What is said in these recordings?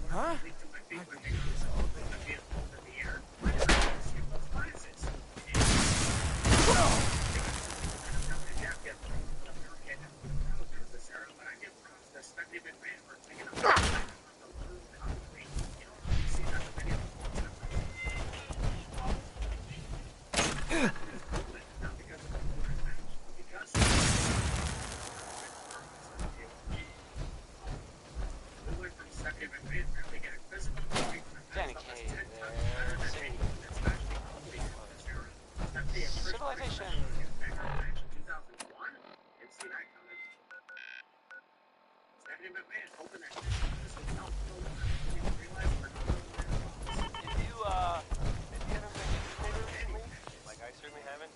Huh? Danny Kaye there, singing Civilization. Have you haven't been into Trader recently? Like I certainly haven't.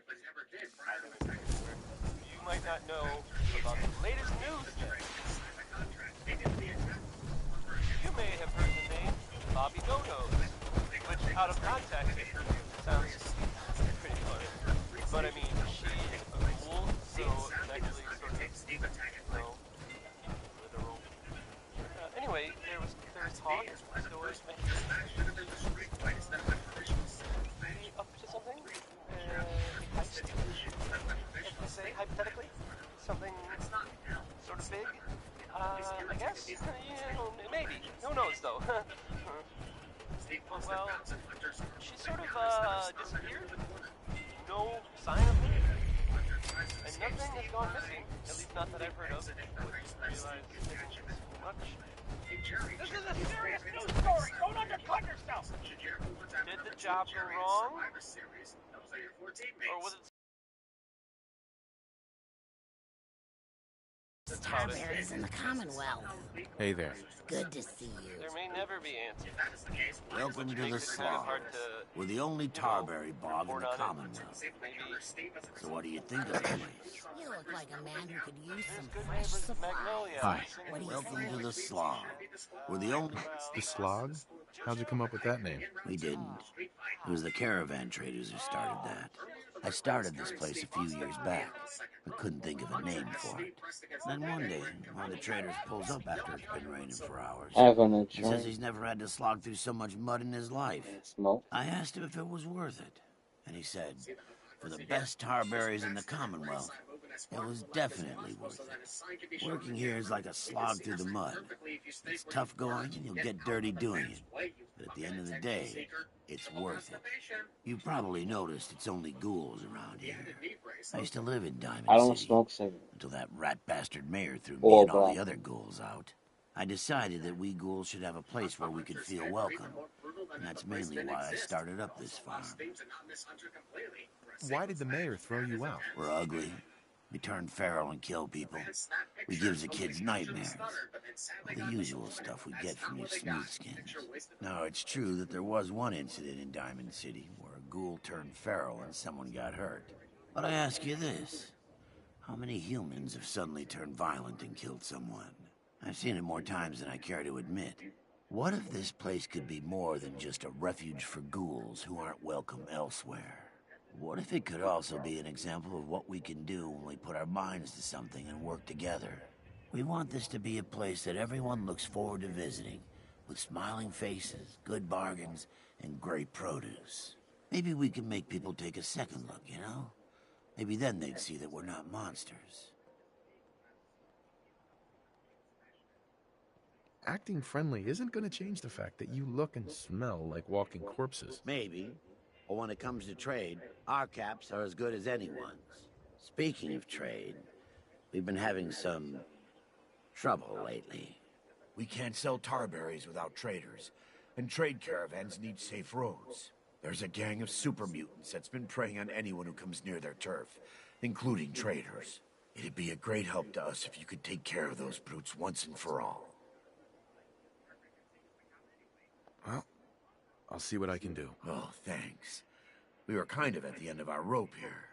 I never did. You might not know about the latest news then. You may have heard the name Bobby Dodos, which out of context sounds pretty funny. But I mean, she's a ghoul, so it's actually sort of, literal. Anyway, there was talk as though it may be up to something. Heist, if they say hypothetically, something sort of big. I guess, maybe. Who knows though? Well, she sort of disappeared. No sign of her. And nothing has gone missing, at least not that I've heard of. Realize much. This is a serious news story! Don't undercut yourself! Did the job go wrong? Or was it Tarberries in the Commonwealth. Hey there. Good to see you. There may never be answers. Welcome to the Makes it kind of Slog. hard to, We're the only Tarberry bog in report the on it. Commonwealth. Maybe So what do you think of the place? You look like a man who could use some good fresh neighbors, supplies. Magnolia. Hi. What do you Welcome think? to the Slog. We're the only... The Slog? How'd you come up with that name? We didn't. It was the caravan traders who started that. I started this place a few years back, but couldn't think of a name for it. Then one day, one of the traders pulls up after it's been raining for hours. Having He says he's never had to slog through so much mud in his life. smoke. I asked him if it was worth it, and he said, for the best tarberries in the Commonwealth, it was definitely worth it. Working here is like a slog through the mud. It's tough going, and you'll get dirty doing it. But at the end of the day, it's worth it. You've probably noticed it's only ghouls around here. I used to live in Diamond I don't City smoke cigarettes. until that rat bastard mayor threw me Or and all black. the other ghouls out. I decided that we ghouls should have a place where we could feel welcome. And that's mainly why I started up this farm. Why did the mayor throw you out? We're ugly. We turn feral and kill people. We gives the kids nightmares. All the usual stuff we get from you smoothskins. Now, it's true that there was one incident in Diamond City where a ghoul turned feral and someone got hurt. But I ask you this. How many humans have suddenly turned violent and killed someone? I've seen it more times than I care to admit. What if this place could be more than just a refuge for ghouls who aren't welcome elsewhere? What if it could also be an example of what we can do when we put our minds to something and work together? We want this to be a place that everyone looks forward to visiting, with smiling faces, good bargains, and great produce. Maybe we can make people take a second look, you know? Maybe then they'd see that we're not monsters. Acting friendly isn't going to change the fact that you look and smell like walking corpses. Maybe. But when it comes to trade, our caps are as good as anyone's. Speaking of trade, we've been having some trouble lately. We can't sell tarberries without traders, and trade caravans need safe roads. There's a gang of super mutants that's been preying on anyone who comes near their turf, including traders. It'd be a great help to us if you could take care of those brutes once and for all. I'll see what I can do. Oh, thanks. We were kind of at the end of our rope here.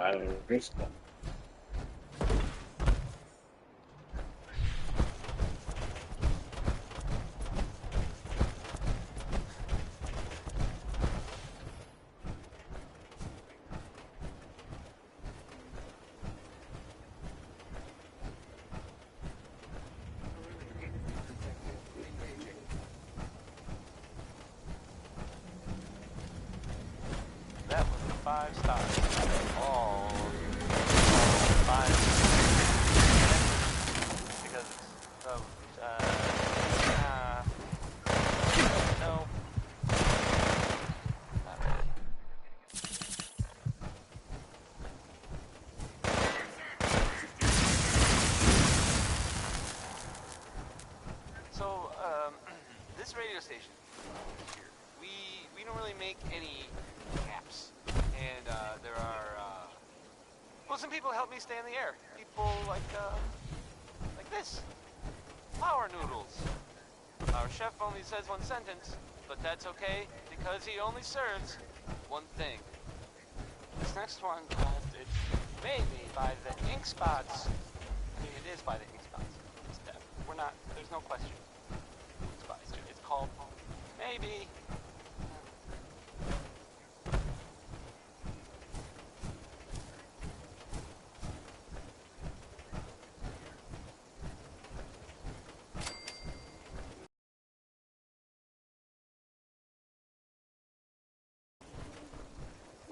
al resto. That was the 5 stars. All 5 because it's no. Not really. So, this radio station here, we don't really make any caps, and there are well, some people help me stay in the air. People like this, flour noodles. Our chef only says one sentence, but that's okay because he only serves one thing. This next one, it's maybe by the ink spots. I mean, it is by the ink spots. We're not. There's no question. Ink spots. It's called maybe.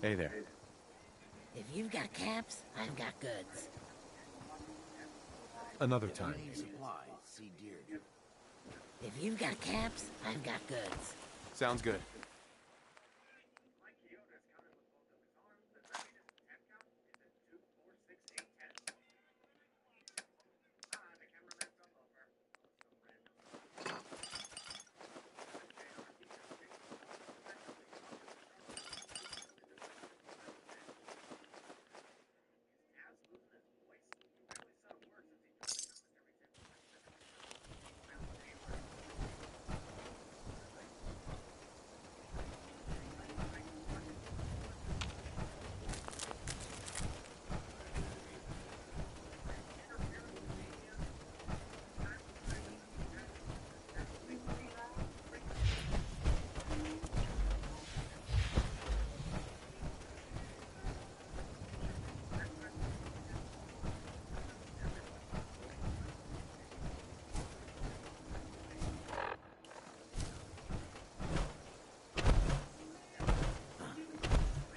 Hey there. If you've got caps, I've got goods. Another time. Supplies, see Deirdre. If you've got caps, I've got goods. Sounds good.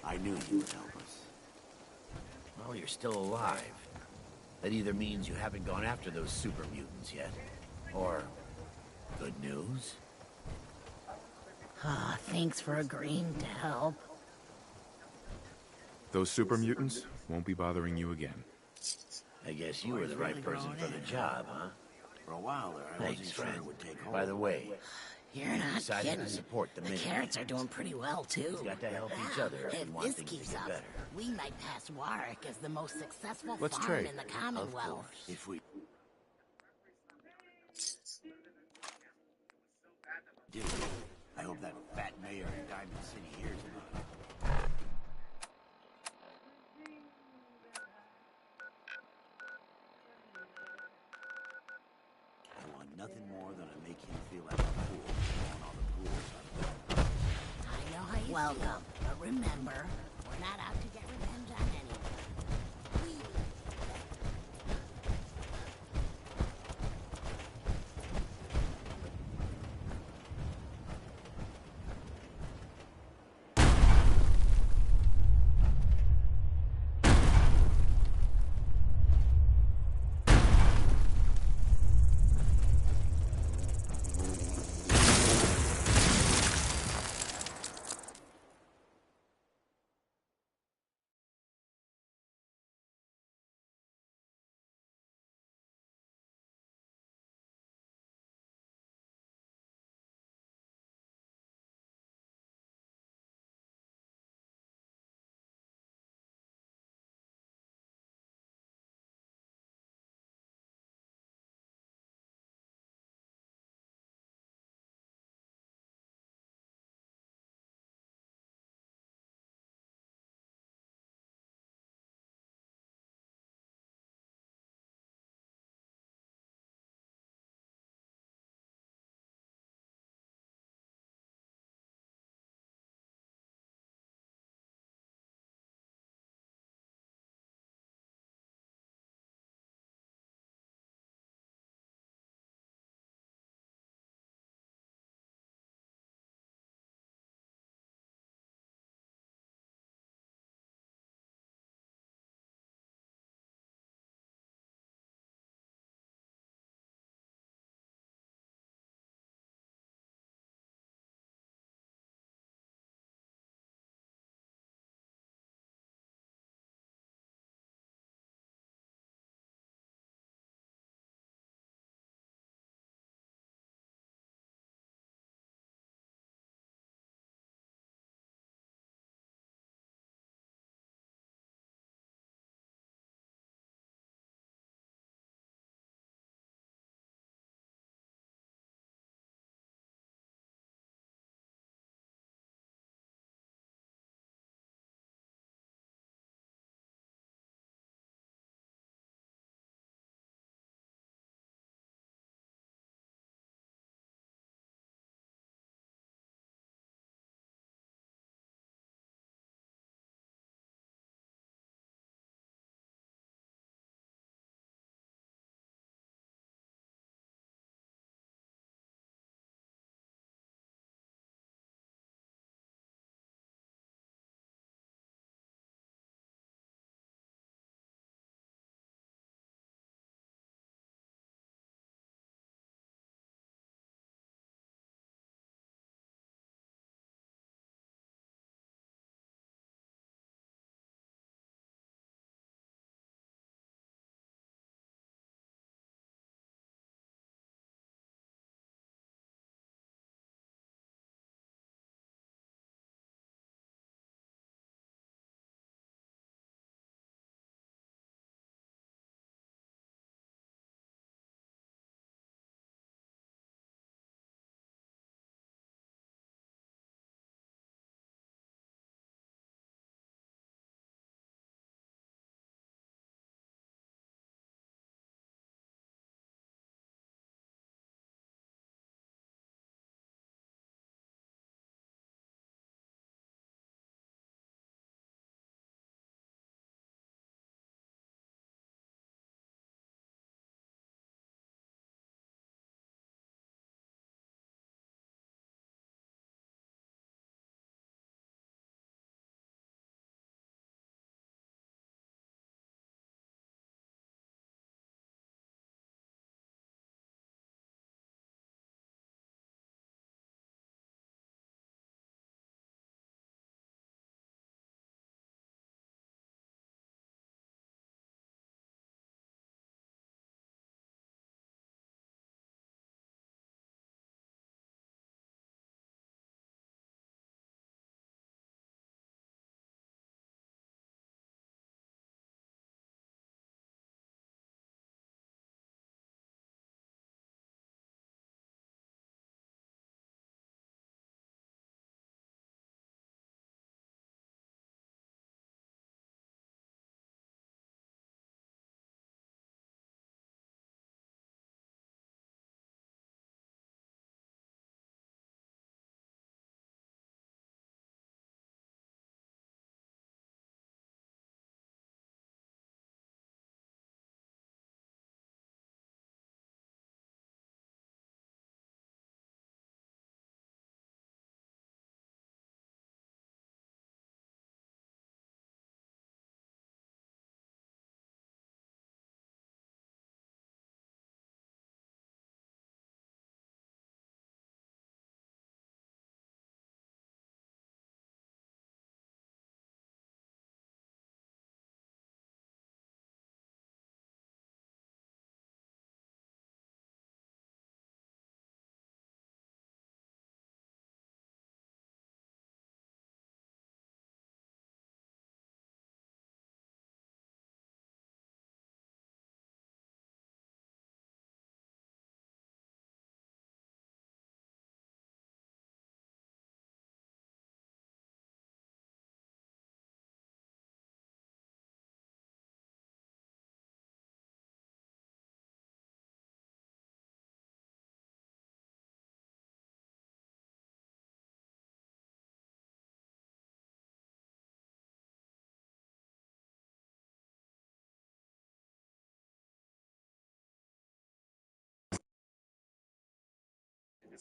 I knew you would help us. Well, you're still alive. That either means you haven't gone after those super mutants yet, or good news. Ah, thanks for agreeing to help. Those super mutants won't be bothering you again. I guess you were the right person for the job, huh? For a while there, I wasn't sure it would take hold. By the way, You're not decided kidding. to support the The Minutemen. carrots are doing pretty well, too. We've got to help each other if we If want this things keeps to get up, better. we might pass Warwick as the most successful Let's farm trade. in the Of Commonwealth. course, if we... Dude, I hope that fat mayor in Diamond City hears about it. I want nothing more than to make him feel like a fool on all the pools. I know how you Welcome. But remember, we're not out to get revenge on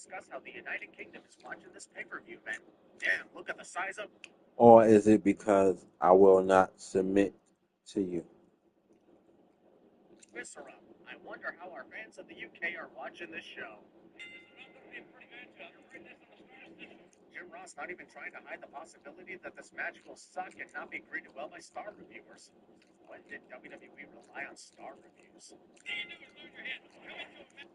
discuss how the United Kingdom is watching this pay-per-view event. Damn, look at the size of... Or is it because I will not submit to you? Viscera. I wonder how our fans in the UK are watching this show. Jim Ross not even trying to hide the possibility that this match will suck and not be greeted well by star reviewers. When did WWE rely on star reviews?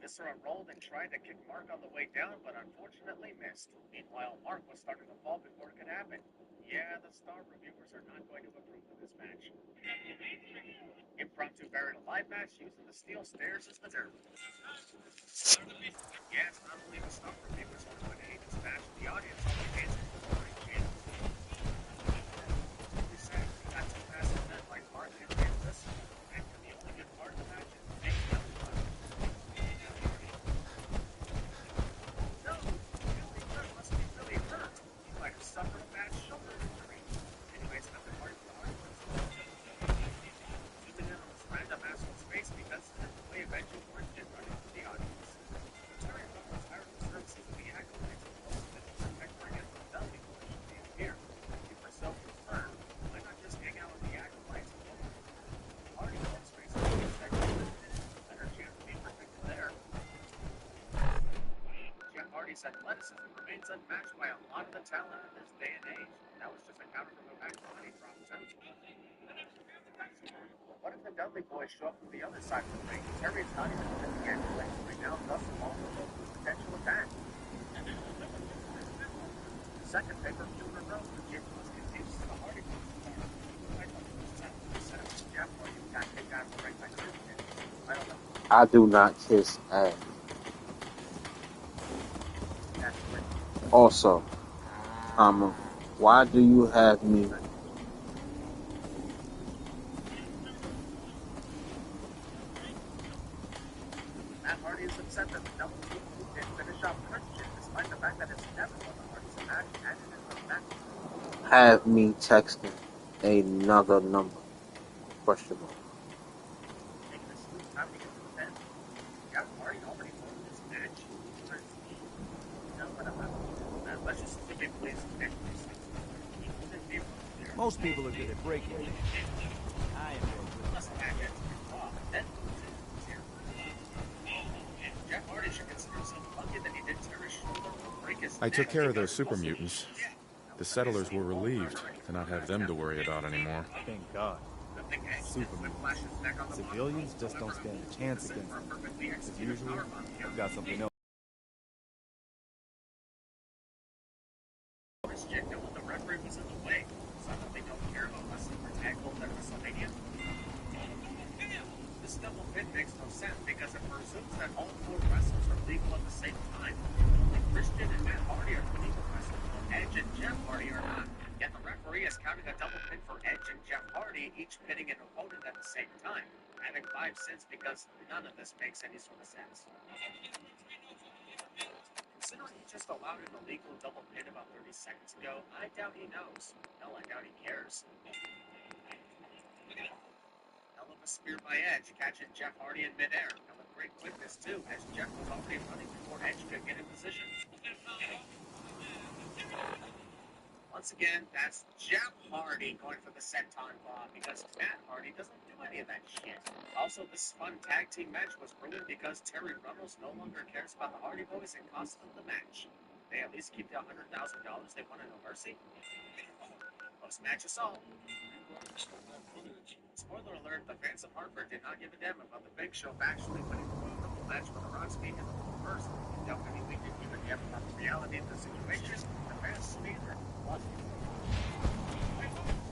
Viscera rolled and tried to kick Mark on the way down, but unfortunately missed. Meanwhile, Mark was starting to fall before it could happen. Yeah, the star reviewers are not going to approve of this match. Impromptu buried alive match using the steel stairs as the nerve. Yes, not only the star reviewers are going to hate this match, the audience only hates it for the right chance. We said we got two massive men like Mark and Kansas, and the only good part of the match is the main no, really good must be really hurt. He might have suffered a bad shoulder injury. Anyways, nothing hard for the hardwoods. Zooming in on this random asshole's face because of the way eventually Christian running to the audience. Terry Rollins hired the services of the acolytes and most of the protector against the Dudley Boys should be here. If you were so concerned, why not just hang out with the acolytes and look? Hardy Boys face the protector. Better chance to be protected there. Jeff Hardy's athleticism remains unmatched by a lot of the talent in this day and age. That was just a counter from a back body drop, too. What if the Dudley Boys show up from the other side of the ring? Terry's not even in the ambulance right now, thus vulnerable to potential attack. Second pay-per-view in a row, the Jim was confused to the Hardy Boys. I thought it was time to set up Jeff Hardy got kicked out of the ring by Christian. I don't know. I do not kiss ass. That's great. Also, why do you have me? Matt Hardy is upset that the double team didn't finish off Christian, despite the fact that it's never one of Hardy's match and it is a match. Have me texting another number? Question mark. Taking a sweet time to get to the pen. Jeff Hardy already won this match. No, but let's just skip it, please. Most people are good at breaking things. I am very good. Let's add it to the top, and then here. Jeff Hardy should consider himself lucky that he didn't tear his shoulder or break his I took neck care of those because super mutants. The settlers were relieved to not have them to worry about anymore. Thank God. Superman. Civilians just don't stand a chance against them. As usual, I've got something else. Christian, knowing the referee was in the way, suddenly don't care about wrestling for tag gold at WrestleMania. This double pin makes no sense because it presumes that all four wrestlers are legal at the same time. Only Christian and Matt Hardy are legal wrestlers, while Edge and Jeff Hardy are not. Yet the referee is counting a double pin for Edge and Jeff Hardy, each pinning an opponent at the same time, adding 5 cents because none of this makes any sort of sense. Considering he just allowed an illegal double pin about 30 seconds ago, I doubt he knows. Hell, I doubt he cares. Hell of a spear by Edge, catching Jeff Hardy in midair. And with great quickness, too, as Jeff was already running before Edge could get in position. Once again, that's Jeff Hardy going for the senton bomb because Matt Hardy doesn't do any of that shit. Also, this fun tag team match was ruined because Terry Runnels no longer cares about the Hardy Boys and cost them the match. They at least keep the $100,000 they won in No Mercy. Post-match assault. Spoiler alert, the fans of Hartford did not give a damn about the Big Show actually winning the Royal Rumble match with the Rock's being in the first. WWE didn't give a damn about the reality of the situation. The fans didn't either.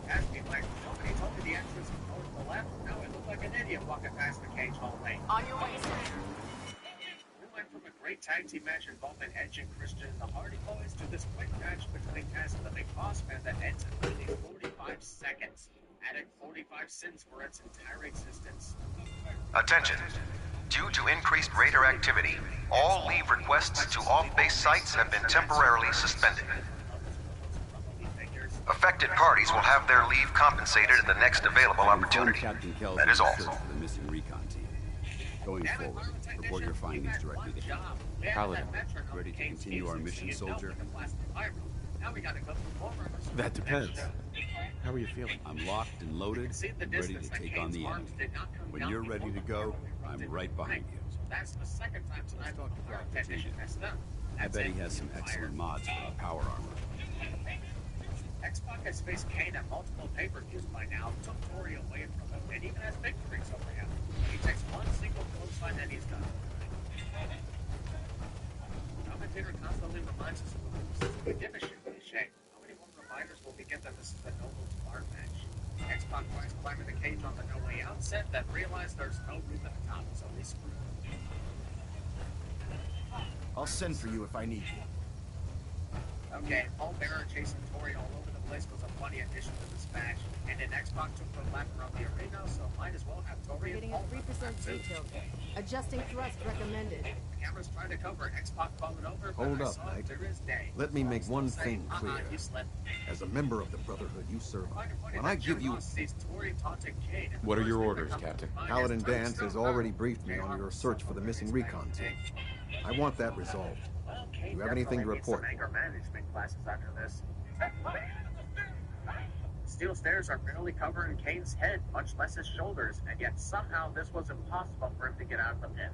Ask me like, nobody told me the entrance was going to the left. Now I look like an idiot walking past the cage hallway. On your way, sir. We went from a great tag team match involving Edge and Christian and the Hardy Boys to this quick match between Taz and the Big Boss Man that ends in only 45 seconds, adding 45 cents for its entire existence. Attention. Due to increased raider activity, all leave requests to off-base sites have been temporarily suspended. Affected parties will have their leave compensated at the next available opportunity. That is all. The missing recon team. Going forward, report your findings directly to him. Paladin. Ready to continue our mission, soldier? That depends. How are you feeling? I'm locked and loaded, and ready to take on the enemy. When you're ready to go, I'm right behind you. That's the second time tonight. Let's talk to Dr. Tegan. I bet he has some excellent mods for our power armor. X-Pac has faced Kane at multiple pay-per-views by now, took Tori away from him, and even has victories over him. He takes one single close fight and he's done. The commentator constantly reminds us of this. We give a shit in shape. How many more reminders will we get that this is a no holds barred match? X-Pac tries climbing the cage on the No Way Out set, then realized there's no roof at the top, so he's screwed. I'll send for you if I need you. Okay, Paul Bearer chasing Tori all over the place was a funny addition to this match. And then X-Pac took the lap around the arena, so might as well have Tori and Getting Paul. a 3% detail. Adjusting thrust recommended. The camera's trying to cover X-Pac falling over, but Hold I up, saw Mike. it clear as day. Let me make one thing clear. You slept. As a member of the Brotherhood you serve on, when I give you... What are your orders, Captain? Paladin Danse has already briefed me on your search for the missing recon team. I want that resolved. Do you have anything to report? Anger management classes after this. Steel stairs are barely covering Kane's head, much less his shoulders, and yet somehow this was impossible for him to get out of the pin.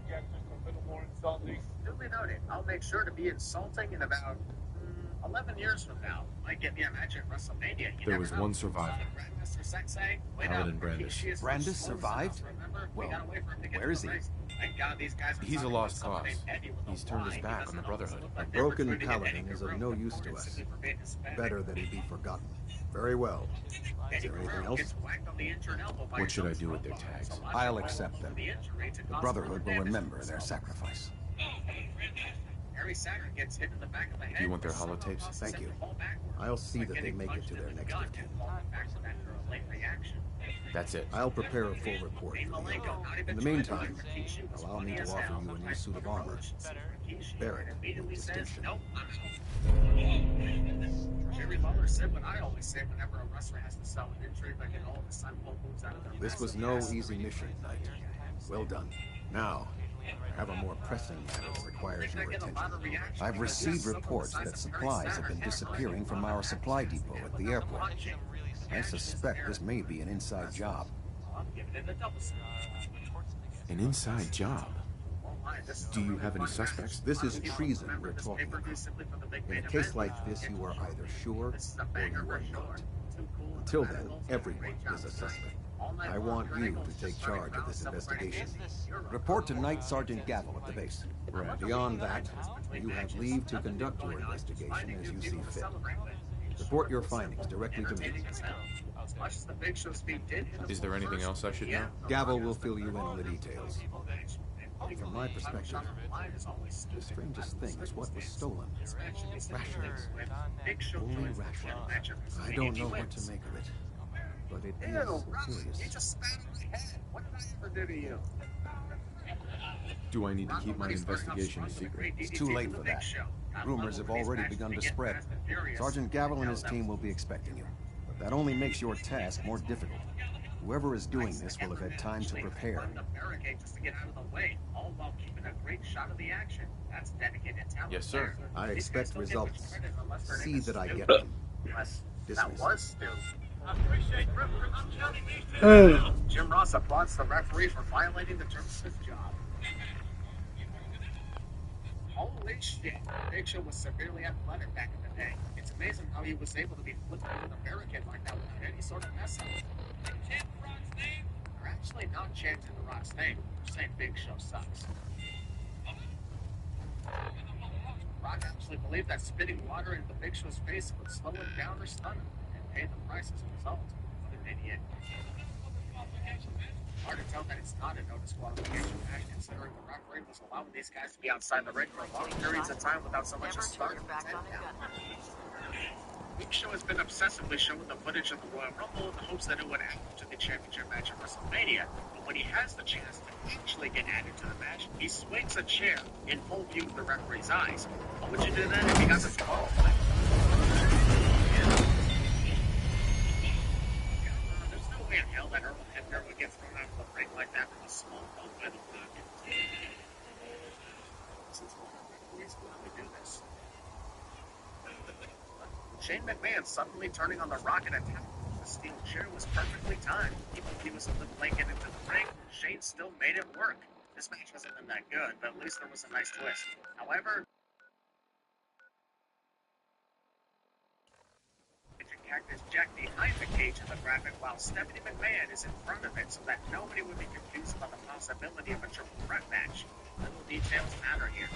Just a little more insulting. Duly noted. I'll make sure to be insulting in about 11 years from now. Might get me a match at WrestleMania. There was one survivor. Paladin Brandis. Brandis survived? Well, where is he? He's a lost cause. He's turned his back on the Brotherhood. A broken paladin is of no use to us. Better that he be forgotten. Very well. Is there anything else? What should I do with their tags? I'll accept them. The Brotherhood will remember their sacrifice. Do you want their holotapes? Thank you. I'll see that they make it to their next of kin. That's it. I'll prepare a full report for you. In the meantime, allow me to offer you a new suit of armor. Bear it with distinction. Jerry Lawler said what I always say whenever a wrestler has to sell an injury by getting all of the time moves out of their This was no easy mission, Knight. Well done. Now, I have a more pressing matter that requires your attention. I've received reports that supplies have been disappearing from our supply depot at the airport. I suspect this may be an inside job. An inside job? Do you have any suspects? This is treason we're talking about. In a case like this, you are either sure or you are not. Until then, everyone is a suspect. I want you to take charge of this investigation. Report to Night Sergeant Gavel at the base. Right. Beyond that, you have leave to conduct your investigation as you see fit. Report your findings directly to me. Is there anything else I should know? Gavel will fill you in on the details. From my perspective, the strangest thing is what was stolen. Rations. Only rations. I don't know what to make of it, but it is curious. He just spat in my head. What did I ever do to you? Do I need to keep my investigation a secret? It's too late for that. Rumors have already begun to spread. Sergeant Gavel and his team will be expecting you. But that only makes your task more difficult. Whoever is doing this will have had time to prepare. Yes, sir. I expect results. See that I get them. Dismissed. Jim Ross applauds the referee for violating the terms of his job. Holy shit, Big Show was severely athletic back in the day. It's amazing how he was able to be flipped with a barricade like that without any sort of mess up. They're actually not chanting The Rock's name. They're saying Big Show sucks. Rock actually believed that spitting water into the Big Show's face would slow him down or stun him, and pay the price as a result. What an idiot. Hard to tell that it's not a no disqualification match, considering the referee was allowing these guys to be outside the ring for long periods of time without so much as starting the 10 count. Big Show has been obsessively showing the footage of the Royal Rumble in the hopes that it would add to the championship match at WrestleMania. But when he has the chance to actually get added to the match, he swings a chair in full view of the referee's eyes. What would you do then if he got this call? There's no way in hell that Earl Hebner would get thrown out of the ring like that from a small boat with Shane McMahon suddenly turning on the Rock and attacking the steel chair was perfectly timed. Even if he was a little late getting into the ring, Shane still made it work. This match hasn't been that good, but at least there was a nice twist. However, Cactus Jack behind the cage in the graphic while Stephanie McMahon is in front of it so that nobody would be confused about the possibility of a triple threat match. Little details matter here.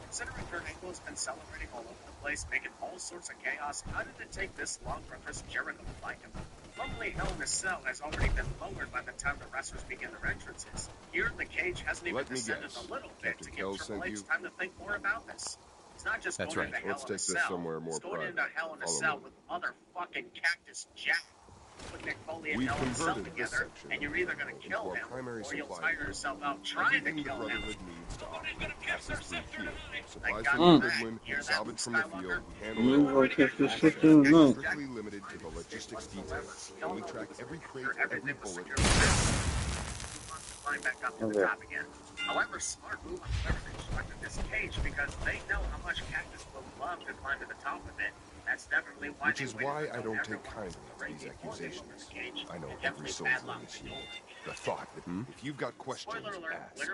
Considering Kurt Angle has been celebrating all over the place, making all sorts of chaos, how did it take this long for Chris Jericho to like him? Normally, Hell in a Cell has already been lowered by the time the wrestlers begin their entrances. Here, the cage hasn't even descended a little bit to give Triple H time to think more about this. He's not just That's going right. into Hell in a Cell, he's going into Hell in a Cell with motherfucking Cactus Jack. Put Mick Foley and Hell in a Cell together, and you're either going to kill him, or you'll tire yourself out trying to kill him. Supplies from Goodwin and salvage from the field. Strictly limited to the logistics details. And we track every crate, every bullet. Climb back up to the top again. However, smart move on whoever constructed this cage because they know how much Cactus will love to climb to the top of it. That's definitely why. Which is why I don't take kindly to these accusations. I know every soul in this unit. The thought that if you've got questions, ask.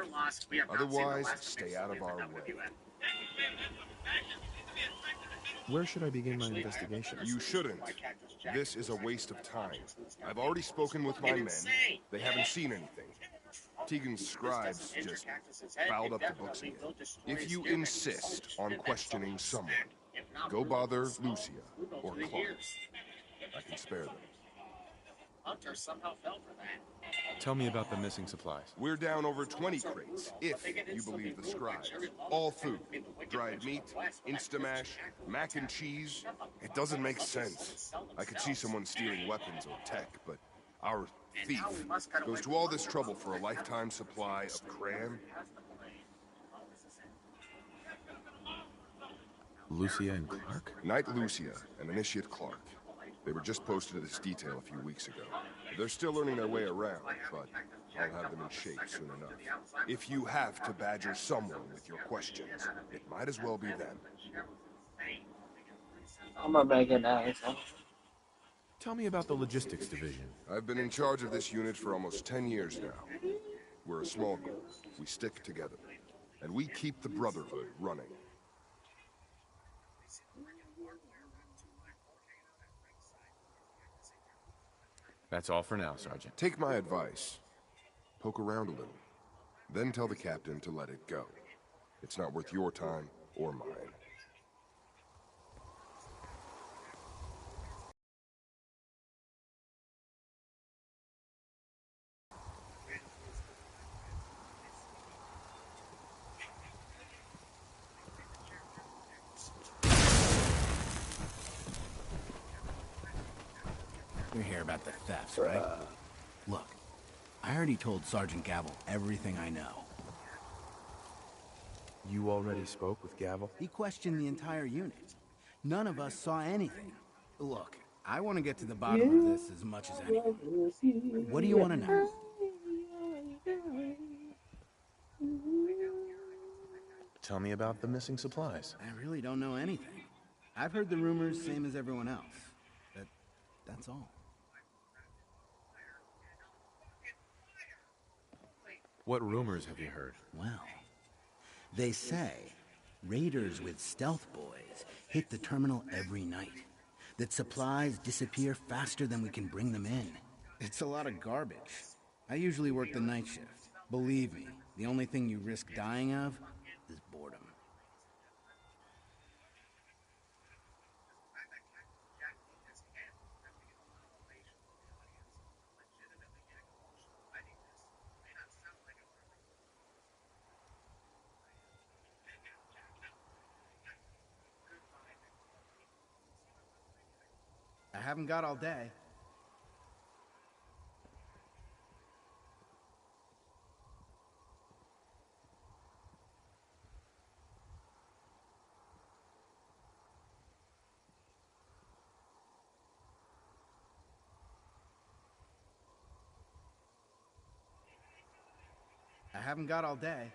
Otherwise, stay out of our way. Where should I begin my investigation? You shouldn't. This is a waste of time. I've already spoken with my men. They haven't seen anything. Tegan's scribes just fouled up the books again. If you insist on questioning someone, go bother Lucia or Clark. I can spare them. Hunter somehow fell for that. Tell me about the missing supplies. We're down over 20 crates, if you believe the scribes. All food. Dried meat, Instamash, mac and cheese. It doesn't make sense. I could see someone stealing weapons or tech, but our thief goes to all this trouble for a lifetime supply of cram. Lucia and Clark? Knight Lucia and Initiate Clark. They were just posted at this detail a few weeks ago. They're still learning their way around, but I'll have them in shape soon enough. If you have to badger someone with your questions, it might as well be them. I'm a begging ass. Tell me about the logistics division. I've been in charge of this unit for almost 10 years now. We're a small group. We stick together. And we keep the Brotherhood running. That's all for now, Sergeant. Take my advice. Poke around a little. Then tell the captain to let it go. It's not worth your time or mine. You're here about the thefts, right? Look, I already told Sergeant Gavel everything I know. You already spoke with Gavel? He questioned the entire unit. None of us saw anything. Look, I want to get to the bottom of this as much as anyone. What do you want to know? Tell me about the missing supplies. I really don't know anything. I've heard the rumors, same as everyone else. That's all. What rumors have you heard? Well, they say raiders with stealth boys hit the terminal every night. That supplies disappear faster than we can bring them in. It's a lot of garbage. I usually work the night shift. Believe me, the only thing you risk dying of is boredom. I haven't got all day. I haven't got all day.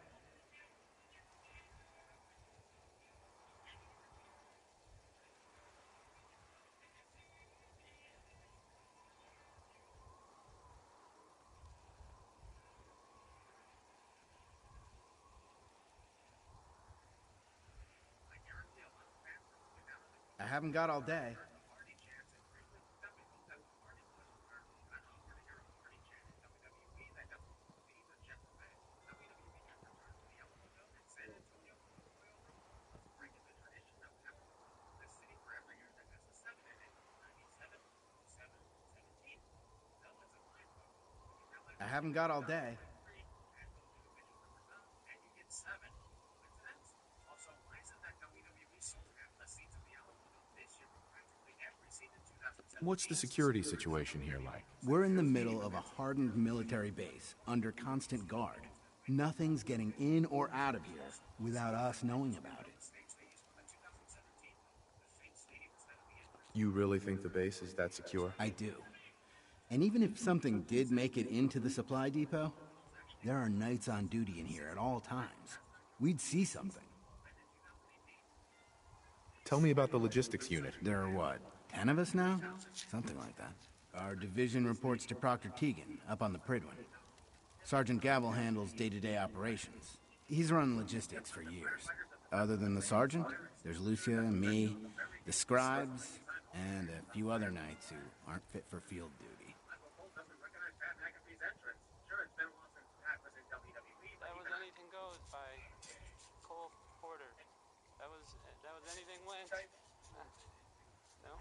haven't got all day. I haven't got all day. What's the security situation here like? We're in the middle of a hardened military base, under constant guard. Nothing's getting in or out of here without us knowing about it. You really think the base is that secure? I do. And even if something did make it into the supply depot, there are knights on duty in here at all times. We'd see something. Tell me about the logistics unit. There are what, 10 of us now? Something like that. Our division reports to Proctor Tegan, up on the Pridwin. Sergeant Gavel handles day-to-day operations. He's run logistics for years. Other than the sergeant, there's Lucia, me, the scribes, and a few other knights who aren't fit for field duty. That was Anything Goes by Cole Porter. That was Anything Went. No?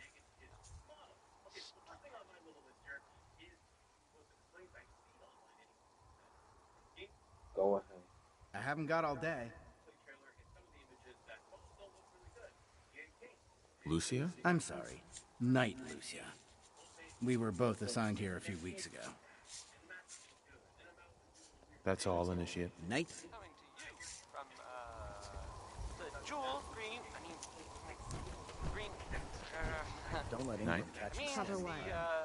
Go ahead. I haven't got all day. Lucia? I'm sorry. Knight Lucia. We were both assigned here a few weeks ago. That's all, Initiate? Knight? Coming to you from, the Jewel Green, Don't let Knight? anyone catch you. Cover what?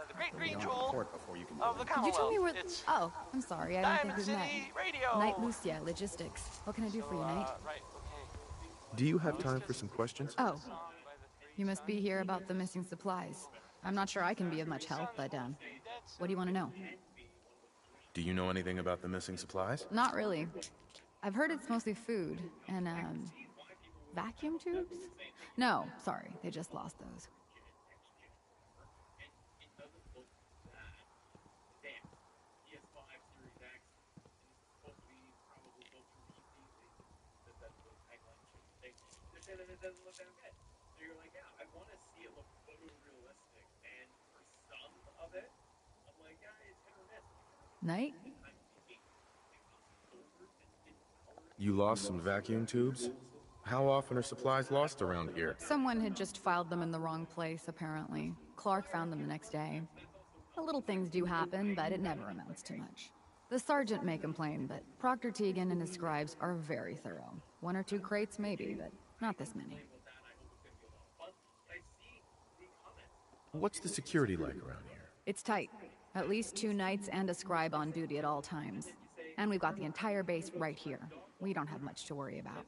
the Great Green Be on Jewel report before you can of the do Could you tell me where... It's Oh, I'm sorry. I don't think Diamond we've met. City Radio. Knight Lucia, Logistics. What can I do for you, Knight? Right, okay. Do you have time for some questions? Oh, you must be here about the missing supplies. I'm not sure I can be of much help, but, what do you want to know? Do you know anything about the missing supplies? Not really. I've heard it's mostly food and, vacuum tubes? No, sorry. They just lost those. It doesn't look that good. So you're like, yeah, I want to see it look photorealistic. And for some of it, I'm like, yeah, it's hit or miss. Knight? You lost some vacuum tubes? How often are supplies lost around here? Someone had just filed them in the wrong place, apparently. Clark found them the next day. The little things do happen, but it never amounts to much. The sergeant may complain, but Proctor Tegan and his scribes are very thorough. 1 or 2 crates, maybe, but not this many. What's the security like around here? It's tight. At least 2 knights and a scribe on duty at all times. And we've got the entire base right here. We don't have much to worry about.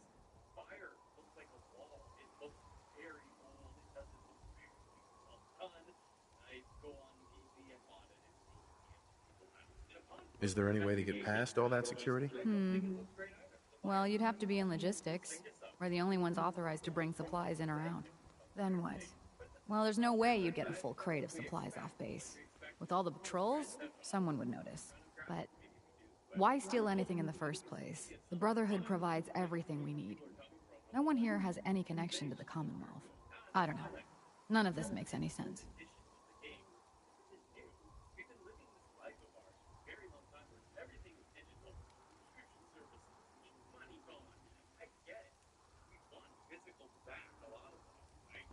Is there any way to get past all that security? Well, you'd have to be in logistics. We're the only ones authorized to bring supplies in or out. Then what? Well, there's no way you'd get a full crate of supplies off base. With all the patrols, someone would notice. But why steal anything in the first place? The Brotherhood provides everything we need. No one here has any connection to the Commonwealth. I don't know. None of this makes any sense.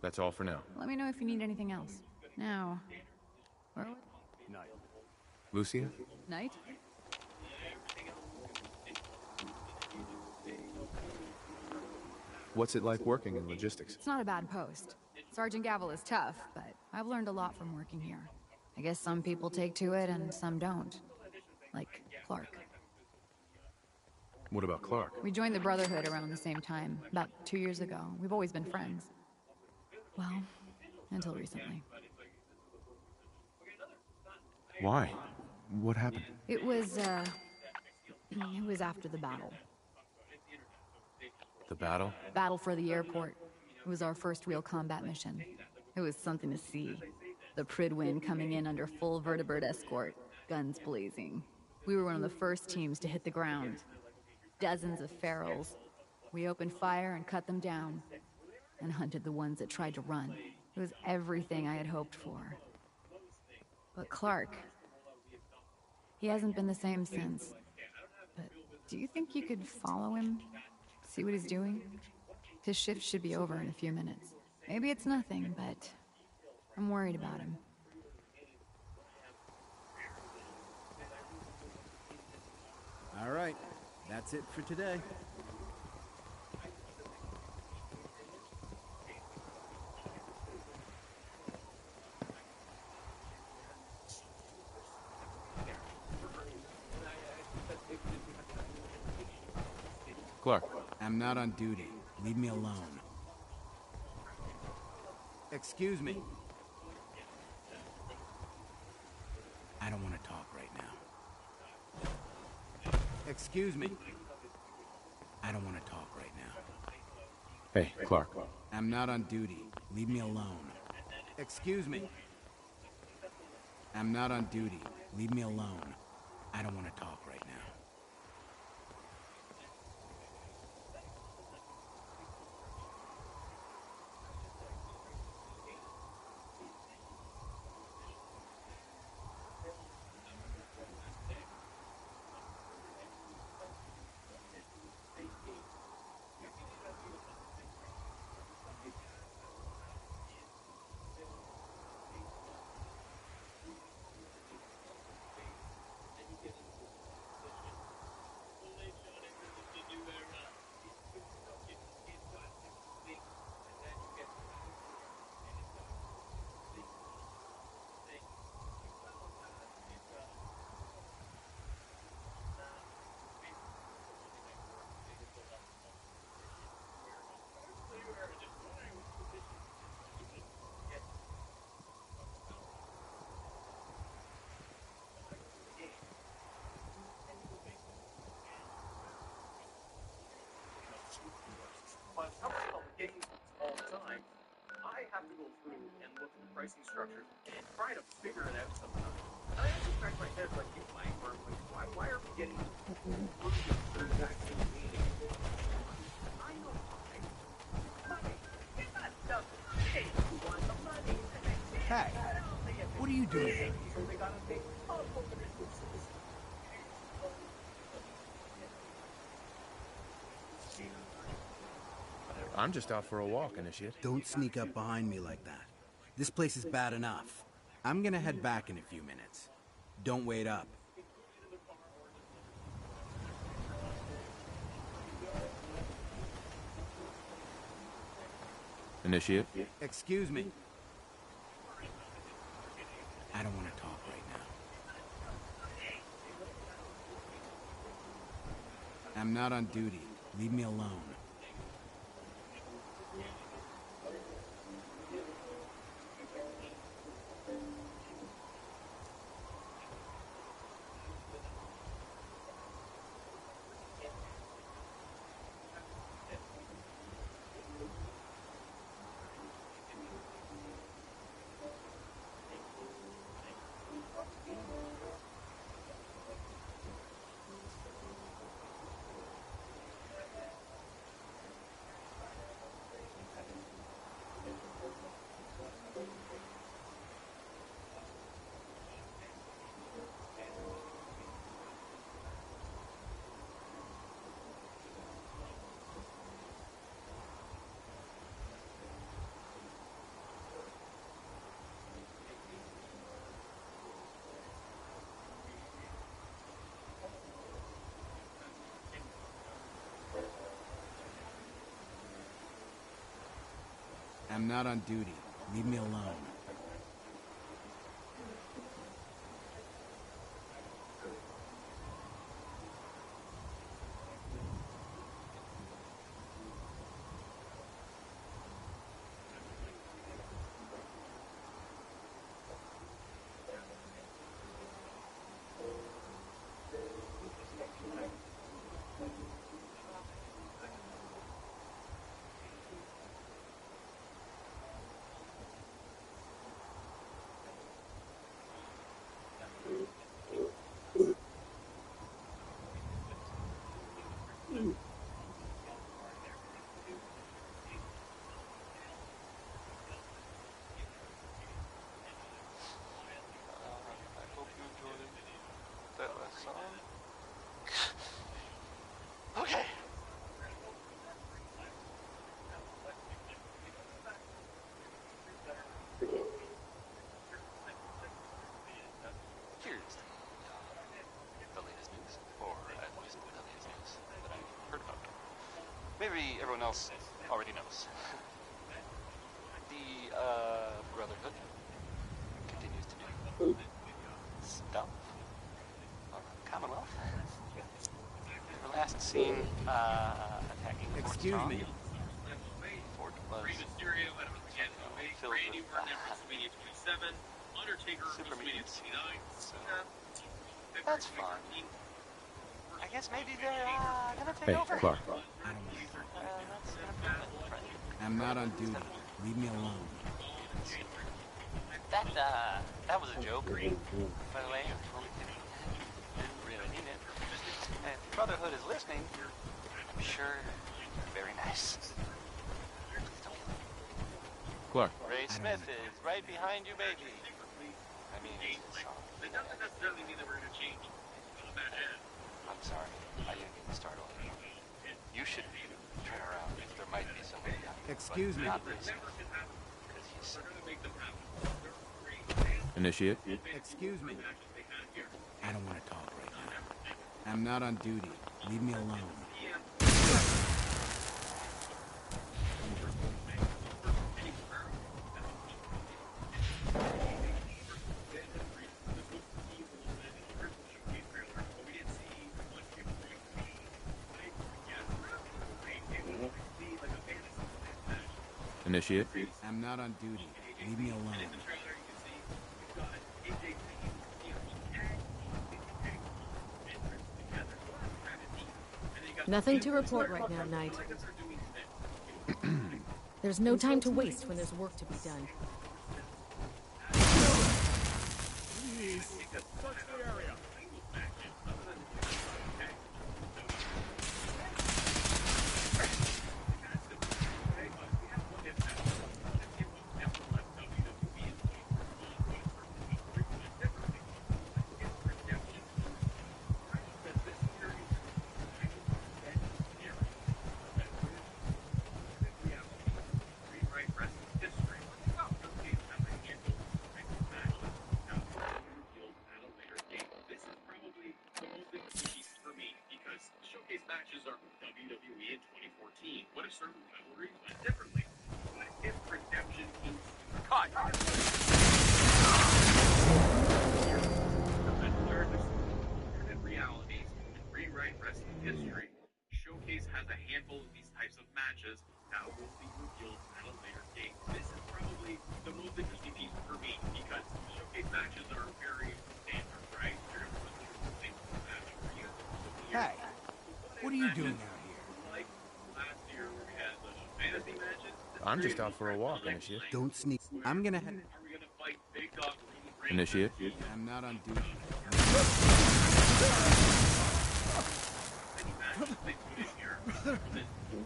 That's all for now. Let me know if you need anything else. Now, where would... Knight. Lucia? Knight? What's it like working in logistics? It's not a bad post. Sergeant Gavel is tough, but I've learned a lot from working here. I guess some people take to it and some don't. Like Clark. What about Clark? We joined the Brotherhood around the same time, about 2 years ago. We've always been friends. Well, until recently. Why? What happened? It was after the battle. The battle? Battle for the airport. It was our first real combat mission. It was something to see. The Prydwen coming in under full vertebrate escort, guns blazing. We were one of the first teams to hit the ground. Dozens of ferals. We opened fire and cut them down, and hunted the ones that tried to run. It was everything I had hoped for. But Clark, he hasn't been the same since. But do you think you could follow him? See what he's doing? His shift should be over in a few minutes. Maybe it's nothing, but I'm worried about him. All right, that's it for today. Clark. I'm not on duty. Leave me alone. Excuse me. I don't want to talk right now. Excuse me. I don't want to talk right now. Hey, Clark. I'm not on duty. Leave me alone. Excuse me. I'm not on duty. Leave me alone. I don't want to talk right now. But some games all the time, I have to go through and look at the pricing structures and try to figure it out sometimes. And I have to scratch my head like you, Mike, where I'm like, why are we getting the exact same meaning? I know why. Money. It's not stuff. Hey, you want the money. Hey, what are you doing here? So they gotta take I'm just out for a walk, Initiate. Don't sneak up behind me like that. This place is bad enough. I'm gonna head back in a few minutes. Don't wait up. Initiate. Excuse me. I don't want to talk right now. I'm not on duty. Leave me alone. I'm not on duty. Leave me alone. maybe everyone else already knows. The Brotherhood continues to do stuff on the Commonwealth. We were last seen attacking Fort Excuse Strong. me. Fort was filled with super mutants. So that's fun. I guess maybe they're gonna take Hey, over. Clark. That's an improvement, right? I'm not on duty. Leave me alone. That was a joke, by the way. I'm totally kidding. Didn't really mean it. And if the Brotherhood is listening, I'm sure they're very nice. Clark. Ray Smith is right behind you, baby. I mean, That doesn't necessarily mean that we're going to change combat ed. I'm sorry. I didn't mean to start over. You should turn around. There might be somebody out there. Excuse me. Not Ray Smith. Because he's Initiate. Excuse me. I don't want to talk right now. I'm not on duty. Leave me alone. Initiate. I'm not on duty. Leave me alone. Nothing to report right now, Knight. There's no time to waste when there's work to be done. Matches are WWE in 2014. What if certain rivalries went differently? What if redemption keeps cut? Alternate realities and rewrite wrestling history. Showcase has a handful of these types of matches that will be revealed at a later date. This is probably the most interesting piece for me because showcase matches are very standard, right? You're going to put the same match for you. Hey. What are you doing out here? Like last year where we had the fantasy matches. I'm just out for a walk, Initiate. Don't sneak. I'm gonna head. Are we gonna fight Big Dog Roman Reigns? Initiate. I'm not on duty. Any matches they put in here.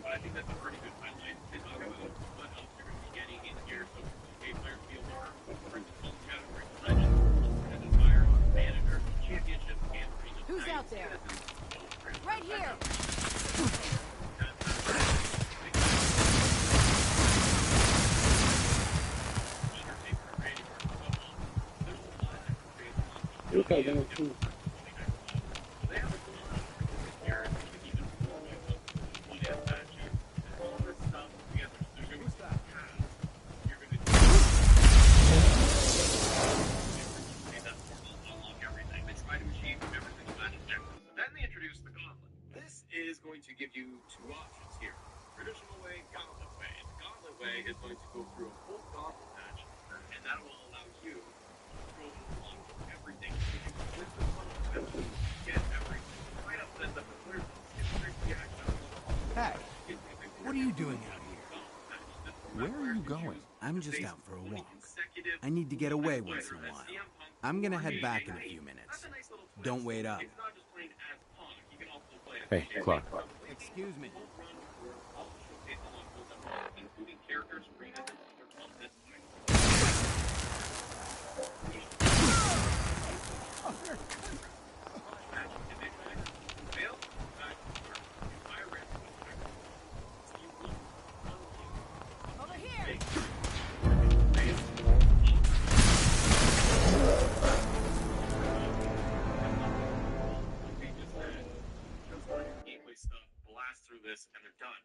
But I think that's a pretty good highlight. They talk about what else you're gonna be getting in here. So okay, players feel more for the team category. Legends, Fire, Manager, Championship, and Arena. Who's out there? Right here! Okay, then it's true. Is going to give you two options here. Traditional way, gauntlet way. The gauntlet way is going to go through a full gauntlet match, and that will allow you to go along with everything. Get everything. Right up to the players. Hey, what are you doing out here? Where are you going? I'm just out for a walk. I need to get away once in a while. I'm gonna head back in a few minutes. Don't wait up. Hey, Clark. Excuse me. Including characters, arenas, and other content. Over here! Gateway stuff, blast through this, and they're done.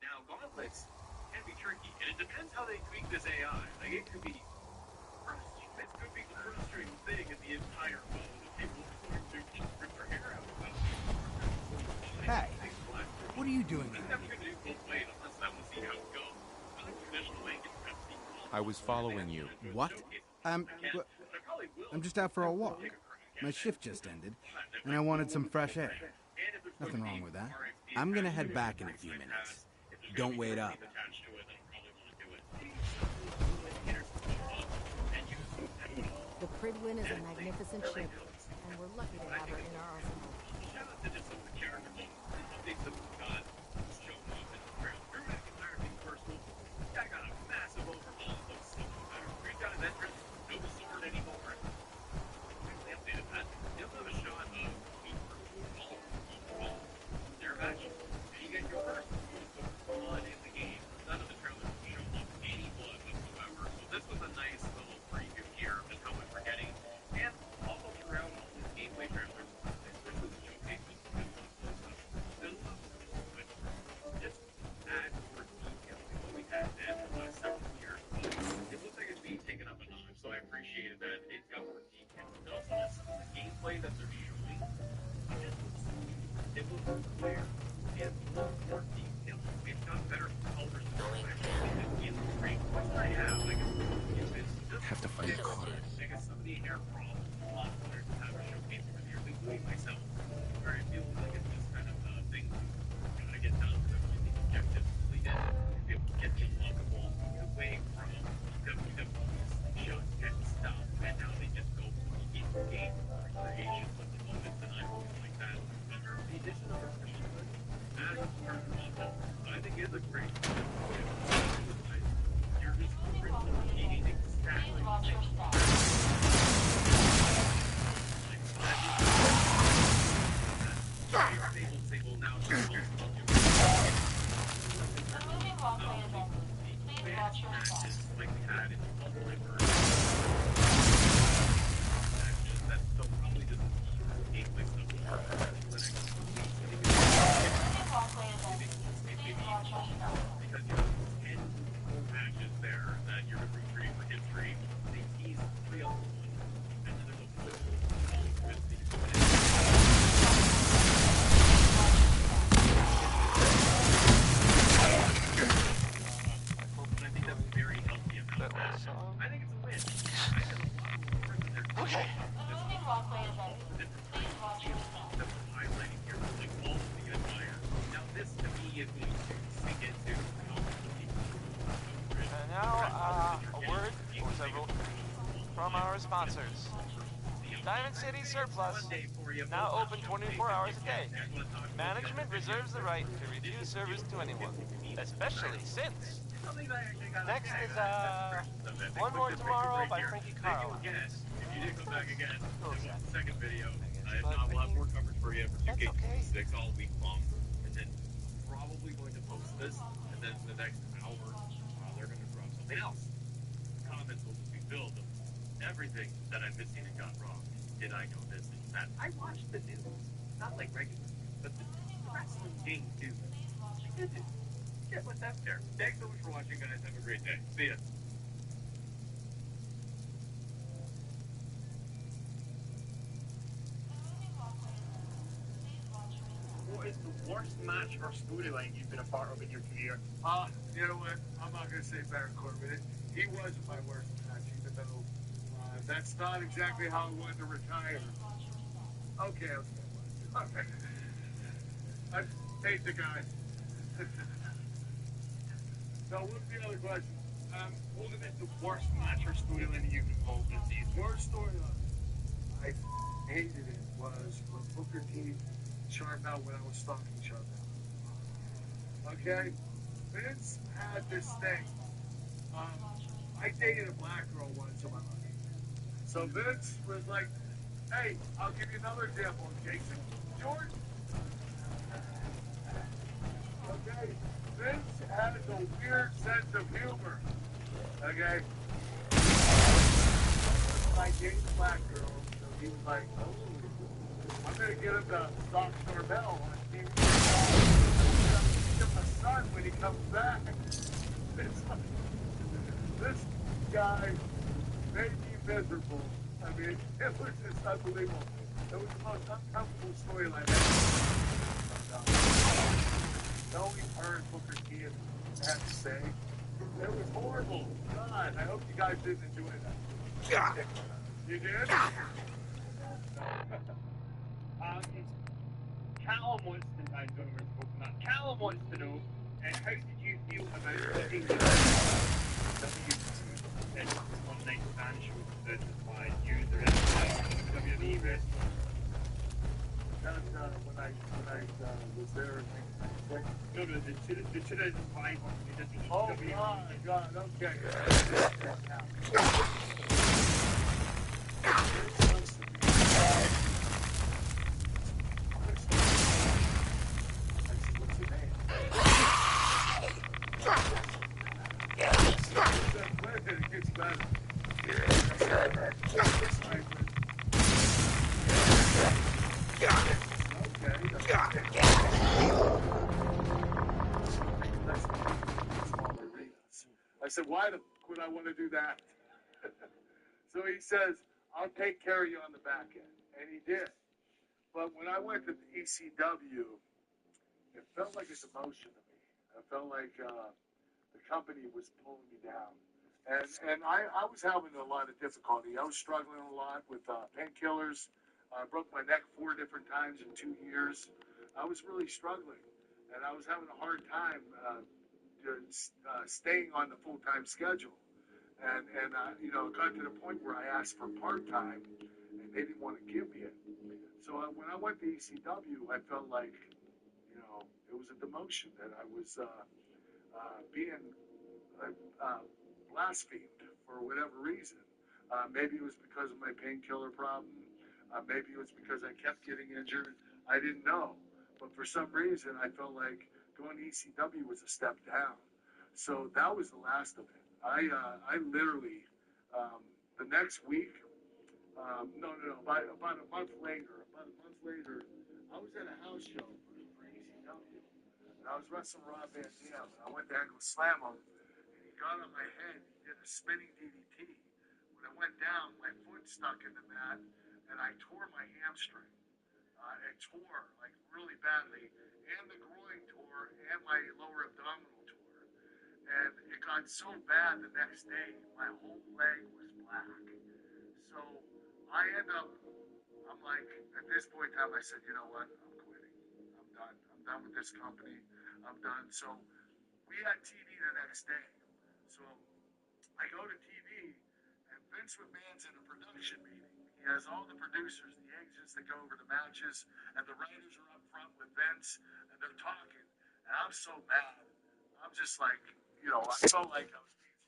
Now, gauntlets can be tricky, and it depends how they tweak this AI. Like, it could be it could be the frustrating thing in the entire world that people are going to just rip their hair out about. Hey, what are you doing there? I was following you. What? I'm just out for a walk. My shift just ended, and I wanted some fresh air. Nothing wrong with that. I'm gonna head back in a few minutes. Don't wait up. The Prydwen is a magnificent ship, and we're lucky to have her in our arsenal. Have to find a car. Sponsors. Diamond City Surplus, now open 24 hours a day. Management reserves the right to refuse service to anyone, especially since. Next is, One More Tomorrow by Frankie Carl. If you did come back again, second video. If not, we'll have more coverage for you for 2K6 all week long. And then probably going to post this, and then the next hour, they're going to drop something else. Comments will just be filled with everything that I've missing and got wrong. Did I know this and that? I watched the news. Not like regular, but the wrestling game too. I did it. Get what's up there. Thanks so much for watching, guys. Have a great day. See ya. What is the worst match or storyline you've been a part of in your career? You know what? I'm not going to say Baron Corbin. He wasn't my worst match, even though that's not exactly how I wanted to retire. Okay. I hate the guy. So what's the other question? What is the worst match or storyline you've been involved in these? Worst storyline I hated it was when Booker T Sharp out when I was stalking Sharp out. Okay? Vince had this thing. I dated a black girl once in my life. So Vince was like, hey, I'll give you another example, Jason Jordan. Okay? Vince has a weird sense of humor. Okay? I dated a black girl, so he was like, oh, I'm going to get him to stalk Corbell on TV. Give him a son when he comes comes back. It's like, this guy made me miserable. I mean, it was just unbelievable. It was the most uncomfortable storyline ever. Knowing her and Booker T had to say, it was horrible. God, I hope you guys didn't enjoy that. You did? Callum wants to, I don't know where to go from that. Callum wants to know, how did you feel about putting the one night stand show that by you, the rest of the WWE wrestling? That when I was there in 1996. No, the 2005 one. We did the Oh, WWE. God, okay. What's your name? It gets better. I said, why the fuck would I want to do that? So he says, I'll take care of you on the back end. And he did. But when I went to the ECW, it felt like a demotion to me. It felt like the company was pulling me down. And I was having a lot of difficulty. I was struggling a lot with painkillers. I broke my neck 4 different times in 2 years. I was really struggling. And I was having a hard time staying on the full-time schedule. And you know, it got to the point where I asked for part-time, and they didn't want to give me it. So when I went to ECW, I felt like, you know, it was a demotion, that I was being blasphemed for whatever reason. Maybe it was because of my painkiller problem. Maybe it was because I kept getting injured. I didn't know. But for some reason, I felt like going to ECW was a step down. So that was the last of it. I literally, the next week, about a month later, I was at a house show for ECW. And I was wrestling Rob Van Dam, and I went to go slam him, and he got on my head, he did a spinning DDT. When I went down, my foot stuck in the mat, and I tore my hamstring. It tore, like, really badly, and the groin tore, and my lower abdominal tore. And it got so bad the next day, my whole leg was black. So I I'm like, at this point in time, I said, you know what, I'm quitting. I'm done. I'm done with this company. I'm done. So we had TV the next day. So I go to TV, and Vince McMahon's in a production meeting. He has all the producers, the agents that go over the matches, and the writers are up front with Vince, and they're talking. And I'm so mad. I'm just like, you know, I felt like I was being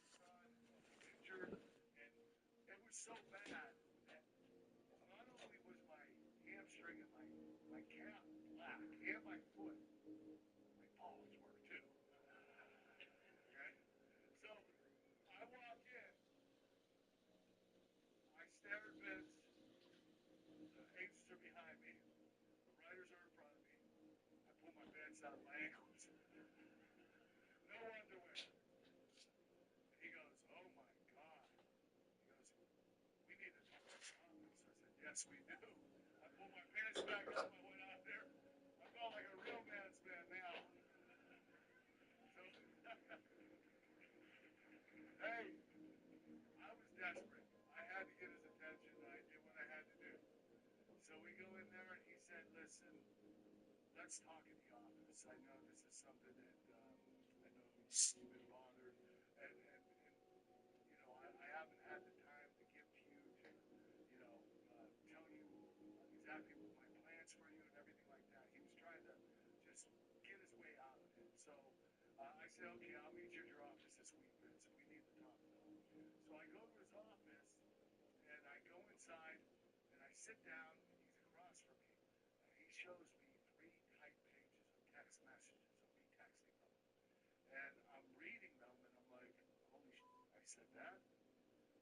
injured, and it was so bad that not only was my hamstring and my calf black, and my foot, my balls were too. Okay? So I walk in, I stare at Vince, the agents are behind me, the writers are in front of me, I pull my pants out of my ankles, no underwear. He goes, oh my God. He goes, we need to talk about this. I said, yes, we do. I pulled my pants back up. I went out there. I felt like a real man's man now. So, hey, I was desperate. I had to get his attention, and I did what I had to do. So we go in there, and he said, listen, let's talk in the office. I know this is something that I know you've been bothered, and you know, I haven't had the time to give to you to, you know, tell you exactly what my plans for you and everything like that. He was trying to just get his way out of it. So I said, okay, I'll meet you at your office this week, Vince, and we need to talk about it. So I go to his office, and I go inside, and I sit down, and he's across from me, and he shows me 3 typed pages of text messages of me texting him. And I'm reading them, and I'm like, holy shit, I said that?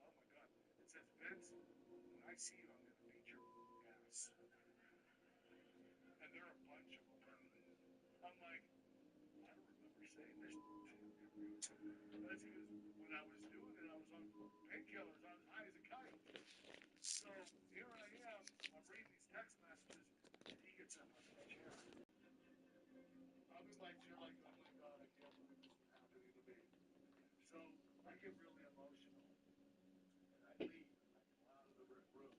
Oh my God. It says, Vince, when I see you, I'm going to beat your ass. And there are a bunch of them. I'm like, I don't remember saying this. That's because when I was doing it, I was on painkillers. I was high as a kite. So here I am. I'm reading these text messages, and he gets up on the chair. I'm in my chair like, oh my God, I can't believe this is happening to me. So I get really emotional, and I leave. I go out of the room.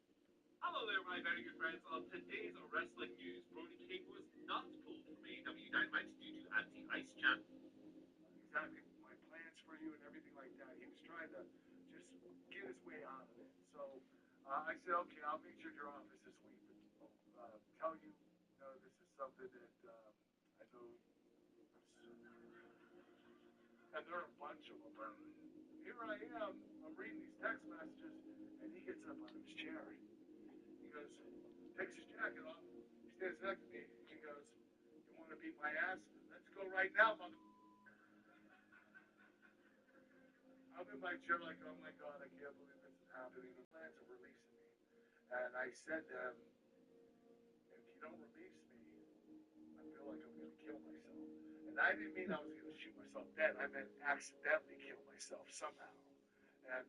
Hello there, my very good friends. On today's wrestling news, Brody King was not pulled from AEW Dynamite due to anti-ice jam. Exactly my plans for you and everything like that. He was trying to just get his way out of it. So I said, okay, I'll meet you at your office this week. Tell you, this is something that I know. And there are a bunch of them. Here I am. I'm reading these text messages, and he gets up out of his chair. He goes, takes his jacket off. He stands next to me. He goes, "You want to beat my ass? Let's go right now, mother." I'm in my chair like, oh my God, I can't believe this is happening. The plans are releasing me. And I said to him, if you don't release me, I feel like I'm going to kill myself. And I didn't mean I was going to shoot myself dead. I meant accidentally kill myself somehow. And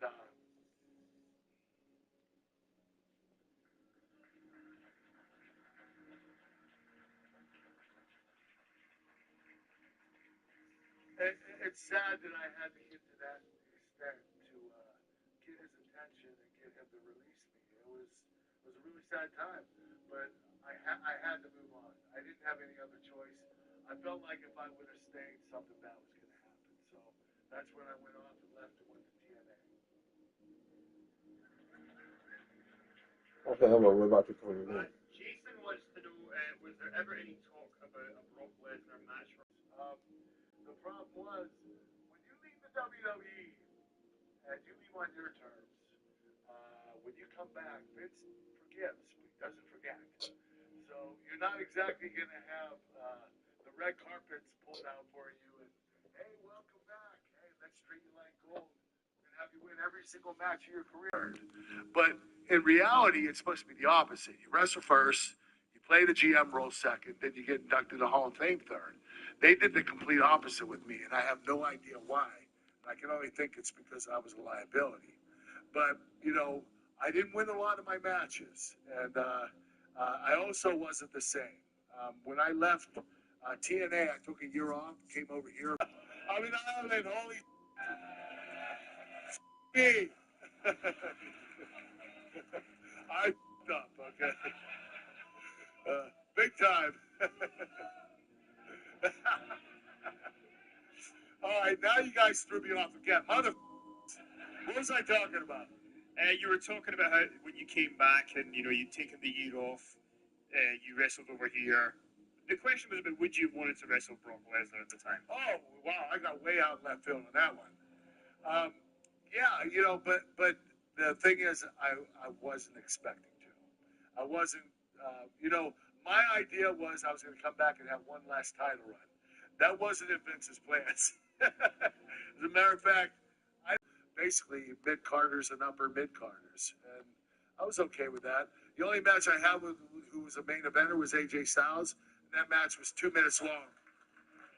it's sad that I had to get to that extent to get his attention and get him to release me. It was a really sad time, but I had to move on. I didn't have any other choice. I felt like if I would have stayed, something bad was going to happen. So that's when I went off and left and went to TNA. Okay, hold on, we're about to come in. Jason wants to know, was there ever any talk about a Brock Lesnar match? The problem was, when you leave the WWE, and you leave on your terms, when you come back, Vince forgives, but he doesn't forget. So you're not exactly going to have the red carpets pulled out for you and, hey, welcome back. Hey, let's treat you like gold. We're going to have you win every single match of your career. But in reality, it's supposed to be the opposite. You wrestle first, you play the GM role second, then you get inducted to Hall of Fame third. They did the complete opposite with me, and I have no idea why. I can only think it's because I was a liability. But, I didn't win a lot of my matches, and I also wasn't the same. When I left TNA, I took a year off, came over here. I'm in Ireland, holy me. I f***ed up, okay? Big time. All right, now you guys threw me off again. Mother, what was I talking about? You were talking about how when you came back and you'd taken the year off, you wrestled over here. The question was about would you have wanted to wrestle Brock Lesnar at the time? Oh wow, I got way out in left field on that one. Yeah, but the thing is, I wasn't expecting to. I wasn't. My idea was I was going to come back and have one last title run. That wasn't in Vince's plans. As a matter of fact, I basically mid-carders and upper mid-carders, and I was okay with that. The only match I had who was a main eventer was AJ Styles, and that match was 2 minutes long.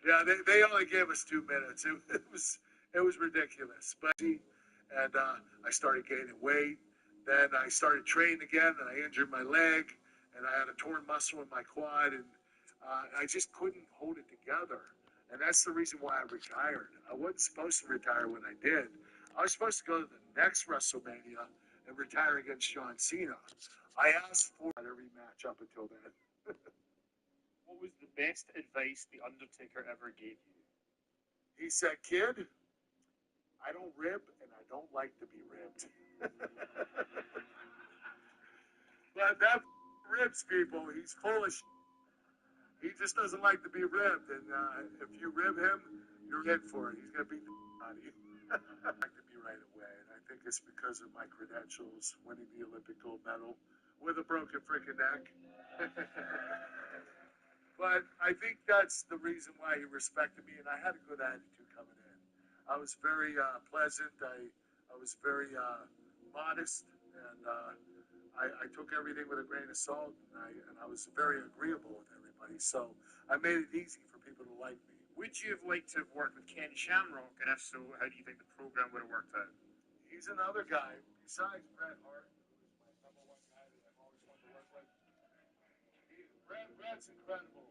Yeah, they only gave us 2 minutes. It was ridiculous. But I started gaining weight. Then I started training again, and I injured my leg, and I had a torn muscle in my quad, and I just couldn't hold it together. And that's the reason why I retired. I wasn't supposed to retire when I did. I was supposed to go to the next WrestleMania and retire against John Cena. I asked for every match up until then. What was the best advice The Undertaker ever gave you? He said, kid, I don't rib, and I don't like to be ribbed. But that ribs people. He's full of shit. He just doesn't like to be ribbed, and if you rib him, you're in for it. He's going to beat the out of you. I like to be right away, and I think it's because of my credentials, winning the Olympic gold medal with a broken freaking neck. But I think that's the reason why he respected me, and I had a good attitude coming in. I was very pleasant. I was very modest, and I took everything with a grain of salt, and I was very agreeable with everybody. So I made it easy for people to like me. Would you have liked to have worked with Ken Shamrock, and if so, how do you think the program would have worked out? He's another guy, besides Bret Hart, who's my #1 guy that I've always wanted to work with. Bret's incredible.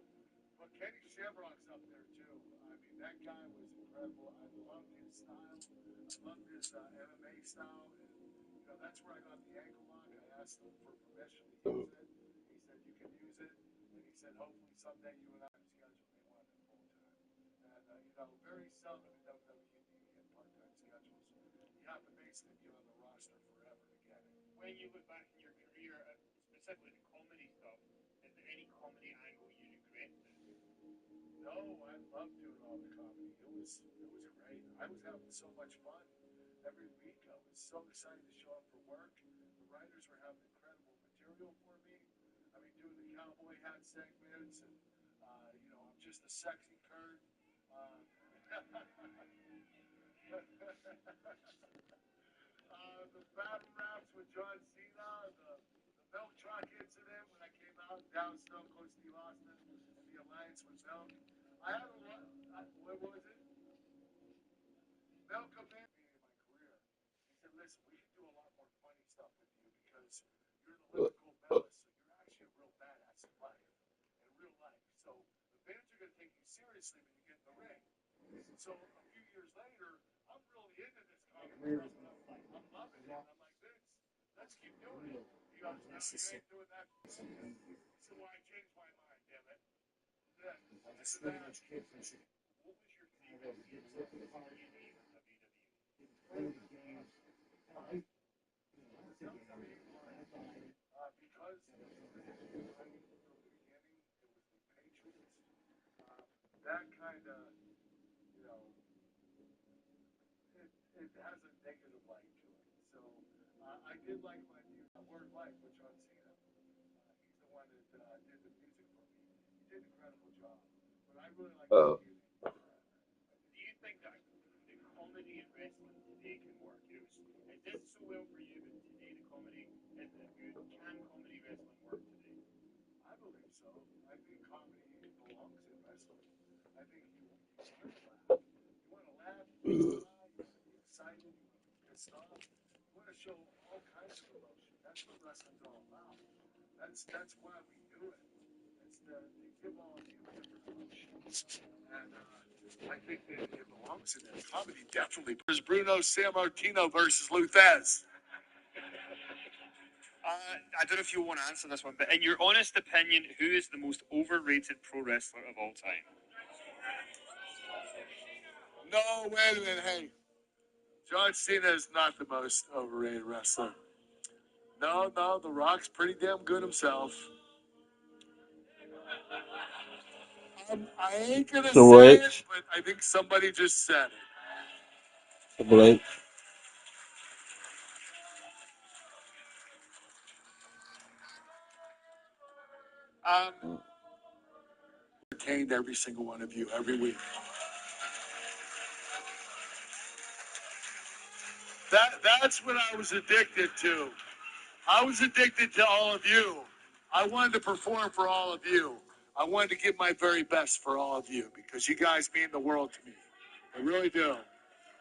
But Kenny Shamrock's up there, too. I mean, that guy was incredible. I loved his style. I loved his MMA style. And, you know, that's where I got the ankle lock. I asked him for permission to use it. He said, you can use it. And he said, hopefully someday you and I can schedule me one full time. And, you know, very seldom in WWE do you get part-time schedules. You have to basically be on the roster forever to get it. When you look back in your career, specifically the comedy stuff, is there any comedy angle you regret doing? No, I loved doing all the comedy. It was great. I was having so much fun every week. I was so excited to show up for work. The writers were having incredible material for me. I mean, doing the cowboy hat segments, and you know, I'm just a sexy Kurt. The battle raps with John Cena, the milk truck incident when I came out and down Stone Cold Steve Austin, and the alliance with Milk. I had a lot. What was it? Milk came in my career. He said, "Listen, we can do a lot more funny stuff with you because you're the lyrical ballast, so you're actually a real badass in life, in real life. So the fans are going to take you seriously when you get in the ring." So a few years later, I'm really into this comedy. I'm loving it. I'm like, Vince, let's keep doing it. He goes, no, you ain't doing that. He said, well, I changed my mind, damn it. Yeah. This is that. What was your favorite season of WWE? Because from the beginning, it was the Patriots. That kind of, you know, it has a negative light to it. So I did like my Word Life with John Cena. He's the one that did the music for me. He did an incredible job. But I really like the music. Do you think that the comedy and wrestling today can work? It did so well for you, but today the comedy isn't as good. Can comedy wrestling work today? I believe so. I think comedy belongs in wrestling. I think you want to laugh. You want to be excited. You want to be pissed off. You want to show all kinds of emotion. That's what wrestling's all about. That's why we do it. It's to give all of you different emotions. And I think that it belongs in there. Comedy definitely. There's Bruno Sammartino versus Luthez. I don't know if you want to answer this one, but in your honest opinion, who is the most overrated pro wrestler of all time? No, wait a minute. Hey, John Cena is not the most overrated wrestler. No, The Rock's pretty damn good himself. I ain't gonna say it, but I think somebody just said it. Triple H. Entertained every single one of you every week. That's what I was addicted to. I was addicted to all of you. I wanted to perform for all of you. I wanted to give my very best for all of you because you guys mean the world to me. I really do.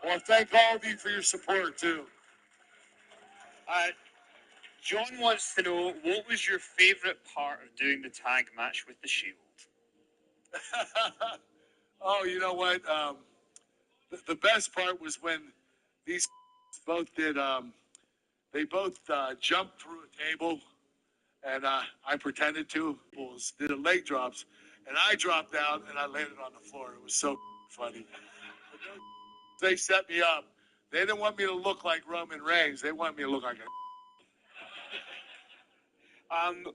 Well, thank all of you for your support, too. John wants to know, what was your favorite part of doing the tag match with the Shield? Oh, you know what? The best part was when these both did, they both jumped through a table, and I pretended to, did the leg drops, and I dropped out, and I landed on the floor. It was so funny. They set me up. They didn't want me to look like Roman Reigns. They wanted me to look like a...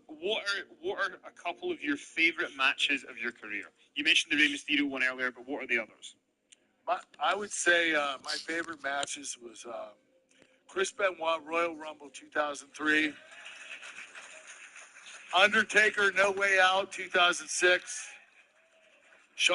What are a couple of your favorite matches of your career? You mentioned the Rey Mysterio one earlier, but what are the others? I would say my favorite matches was Chris Benoit, Royal Rumble 2003. Undertaker, No Way Out 2006.